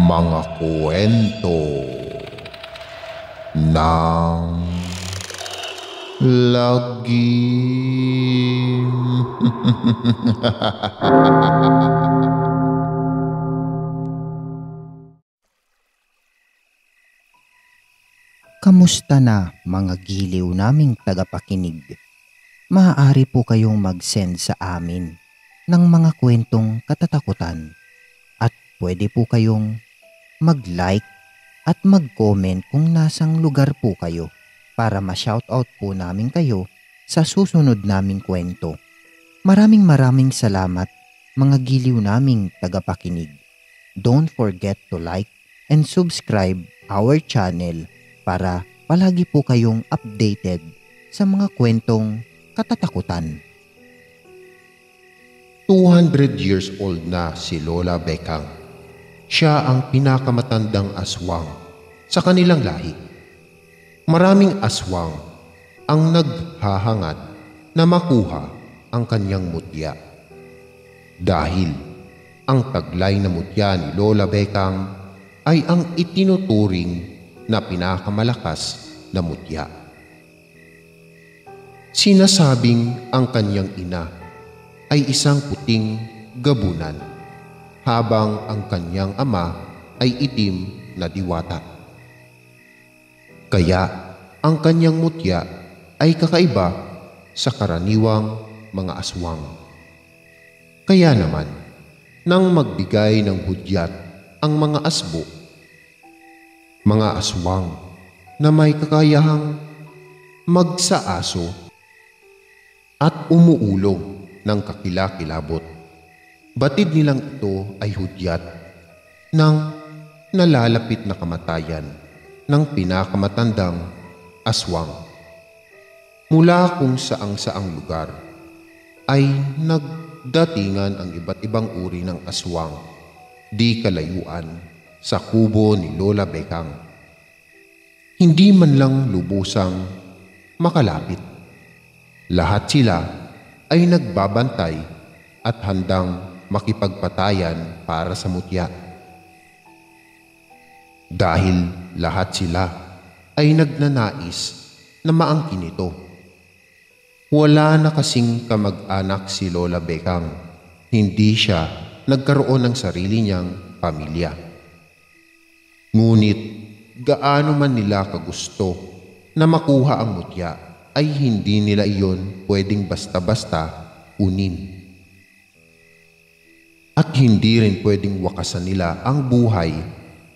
Mga kwento ng lagim. Kamusta na mga giliw naming tagapakinig? Maaari po kayong mag-send sa amin ng mga kwentong katatakutan at pwede po kayong mag-like at mag-comment kung nasang lugar po kayo para ma-shoutout po namin kayo sa susunod naming kwento. Maraming salamat mga giliw naming tagapakinig. Don't forget to like and subscribe our channel para palagi po kayong updated sa mga kwentong katatakutan. 200 years old na si Lola Bekang. Siya ang pinakamatandang aswang sa kanilang lahi. Maraming aswang ang naghahangad na makuha ang kanyang mutya. Dahil ang taglay na mutya ni Lola Bekang ay ang itinuturing na pinakamalakas na mutya. Sinasabing ang kanyang ina ay isang puting gabunan, habang ang kanyang ama ay itim na diwata. Kaya ang kanyang mutya ay kakaiba sa karaniwang mga aswang. Kaya naman, nang magbigay ng hudyat ang mga asbo, mga aswang na may kakayahang magsaaso at umuulong ng kakilakilabot, batid nilang ito ay hudyat ng nalalapit na kamatayan ng pinakamatandang aswang. Mula kung saang-saang lugar ay nagdatingan ang iba't ibang uri ng aswang, di kalayuan sa kubo ni Lola Bekang. Hindi man lang lubusang makalapit. Lahat sila ay nagbabantay at handang makipagpatayan para sa mutya. Dahil lahat sila ay nagnanais na maangkin ito. Wala na kasing kamag-anak si Lola Bekang. Hindi siya nagkaroon ng sarili niyang pamilya. Ngunit gaano man nila kagusto na makuha ang mutya, ay hindi nila iyon pwedeng basta-basta kunin. At hindi rin pwedeng wakasan nila ang buhay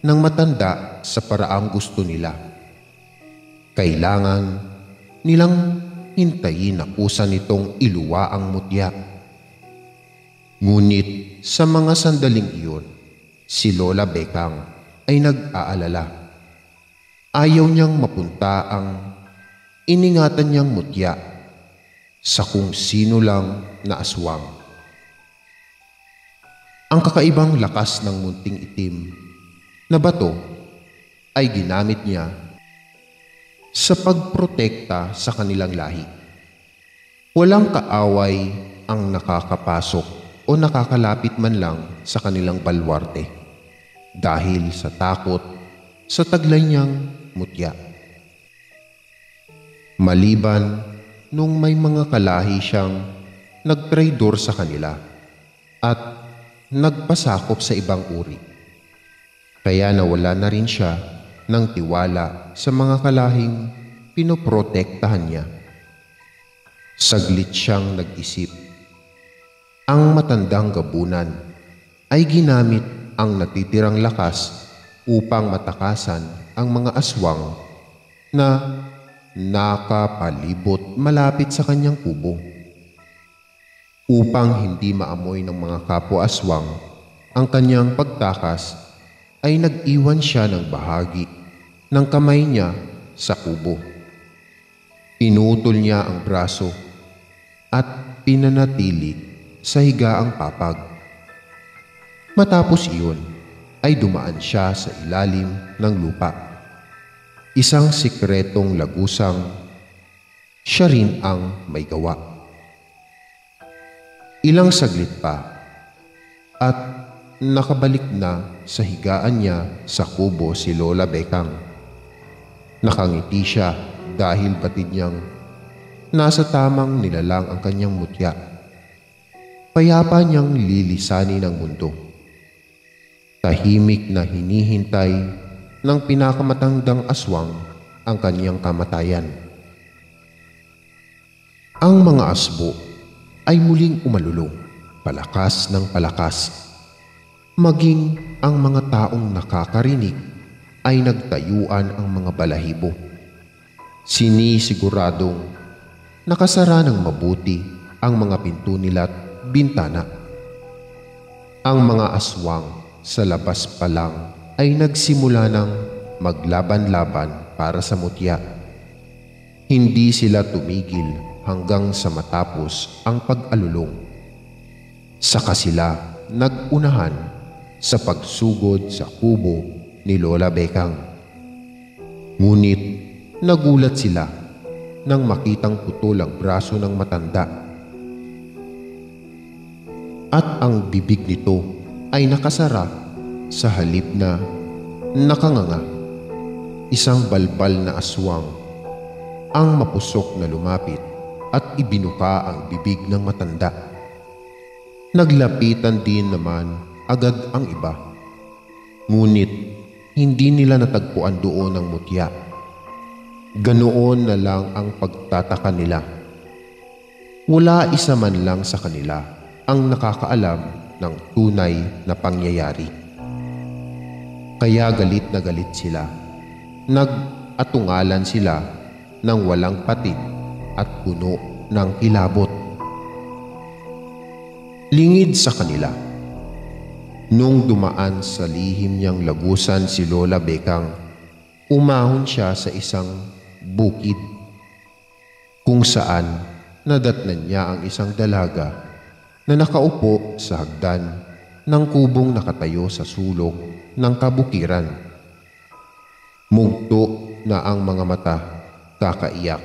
ng matanda sa paraang gusto nila. Kailangan nilang hintayin na kusa nitong iluwa ang mutya. Ngunit sa mga sandaling iyon, si Lola Bekang ay nag-aalala. Ayaw niyang mapunta ang iningatan niyang mutya sa kung sino lang na aswang. Ang kakaibang lakas ng munting itim na bato ay ginamit niya sa pagprotekta sa kanilang lahi. Walang kaaway ang nakakapasok o nakakalapit man lang sa kanilang balwarte dahil sa takot sa taglay niyang mutya. Maliban nung may mga kalahi siyang nagtraidor sa kanila at nagpasakop sa ibang uri. Kaya nawala na rin siya ng tiwala sa mga kalahing pinoprotektahan niya. Saglit siyang nag-isip. Ang matandang gabunan ay ginamit ang natitirang lakas upang matakasan ang mga aswang na nakapalibot malapit sa kanyang kubo. Upang hindi maamoy ng mga kapwa-aswang ang kanyang pagtakas, ay nag-iwan siya ng bahagi ng kamay niya sa kubo. Pinutol niya ang braso at pinanatili sa higaang papag. Matapos iyon, ay dumaan siya sa ilalim ng lupa. Isang sikretong lagusang siya rin ang may gawa. Ilang saglit pa at nakabalik na sa higaan niya sa kubo si Lola Bekang. Nakangiti siya dahil batid niyang nasa tamang nilalang ang kanyang mutya. Payapa niyang lilisanin ang mundo. Tahimik na hinihintay ng pinakamatandang aswang ang kanyang kamatayan. Ang mga asbo ay muling umalulong, palakas ng palakas. Maging ang mga taong nakakarinig ay nagtayuan ang mga balahibo. Sinisiguradong nakasara ng mabuti ang mga pinto nila't bintana. Ang mga aswang sa labas pa lang ay nagsimula ng maglaban-laban para sa mutya. Hindi sila tumigil hanggang sa matapos ang pag-alulong. Saka sila nag-unahan sa pagsugod sa kubo ni Lola Bekang. Ngunit nagulat sila nang makitang putol ang braso ng matanda. At ang bibig nito ay nakasara sa halip na nakanganga. Isang balbal na aswang ang mapusok na lumapit at ibinuka ang bibig ng matanda. Naglapitan din naman agad ang iba. Ngunit hindi nila natagpuan doon ang mutya. Ganoon na lang ang pagtataka nila. Wala isa man lang sa kanila ang nakakaalam ng tunay na pangyayari. Kaya galit na galit sila. Nag-atungalan sila ng walang patid at puno ng kilabot. Lingid sa kanila. Nung dumaan sa lihim niyang lagusan si Lola Bekang, umahon siya sa isang bukid kung saan nadatnan niya ang isang dalaga na nakaupo sa hagdan ng kubong nakatayo sa sulok ng kabukiran. Mugto na ang mga mata, kakaiyak.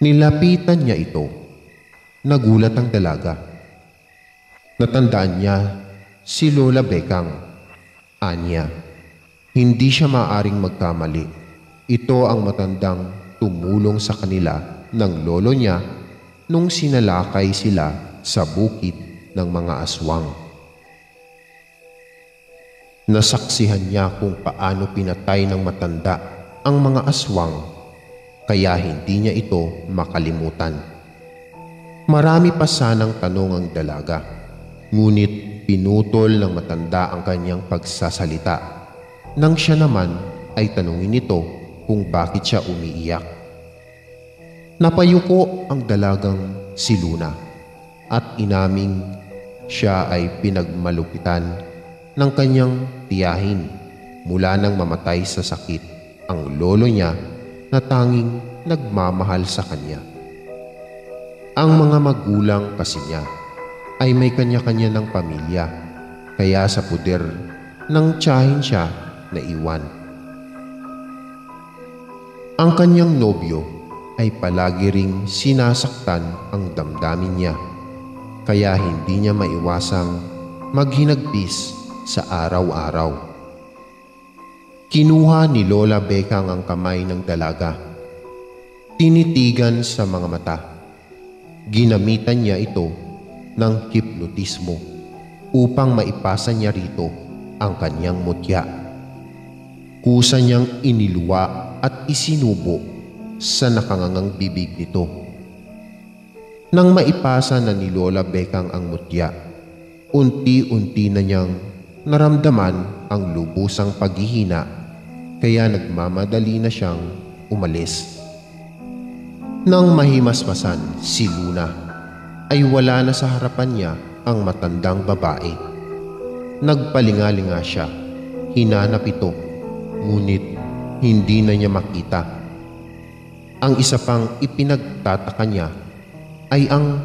Nilapitan niya ito. Nagulat ang dalaga. Natandaan niya si Lola Bekang. Anya, hindi siya maaaring magkamali. Ito ang matandang tumulong sa kanila ng lolo niya nung sinalakay sila sa bukid ng mga aswang. Nasaksihan niya kung paano pinatay ng matanda ang mga aswang, kaya hindi niya ito makalimutan. Marami pa sanang tanong ang dalaga, ngunit pinutol ng matanda ang kanyang pagsasalita nang siya naman ay tanungin ito kung bakit siya umiiyak. Napayuko ang dalagang si Luna at inaming siya ay pinagmalupitan ng kanyang tiyahin mula nang mamatay sa sakit ang lolo niya na tanging nagmamahal sa kanya. Ang mga magulang kasi niya ay may kanya-kanya ng pamilya, kaya sa puder ng tiyahin siya naiwan. Ang kanyang nobyo ay palagi ring sinasaktan ang damdamin niya, kaya hindi niya maiwasang maghinagpis sa araw-araw. Kinuha ni Lola Bekang ang kamay ng dalaga. Tinitigan sa mga mata. Ginamitan niya ito ng hipnotismo upang maipasa niya rito ang kanyang mutya. Kusa niyang iniluwa at isinubo sa nakangangang bibig nito. Nang maipasa na ni Lola Bekang ang mutya, unti-unti na niyang naramdaman ang lubusang paghihina, kaya nagmamadali na siyang umalis. Nang mahimasmasan si Luna, ay wala na sa harapan niya ang matandang babae. Nagpalingalinga siya, hinanap ito, ngunit hindi na niya makita. Ang isa pang ipinagtataka niya ay ang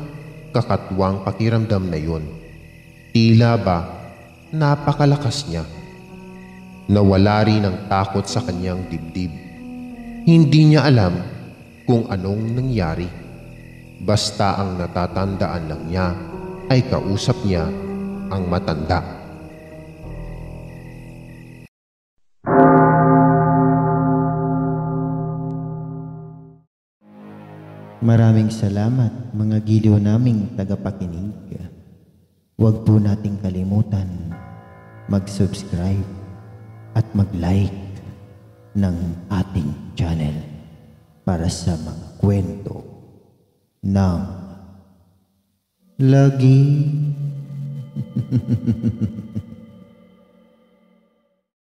kakatwang pakiramdam na yun. Tila ba napakalakas niya. Nawala rin ang takot sa kanyang dibdib. Hindi niya alam kung anong nangyari. Basta ang natatandaan lang niya ay kausap niya ang matanda. Maraming salamat mga giliw naming tagapakinig. Huwag po nating kalimutan mag-subscribe at mag-like ng ating channel para sa mga kwento ng lagi.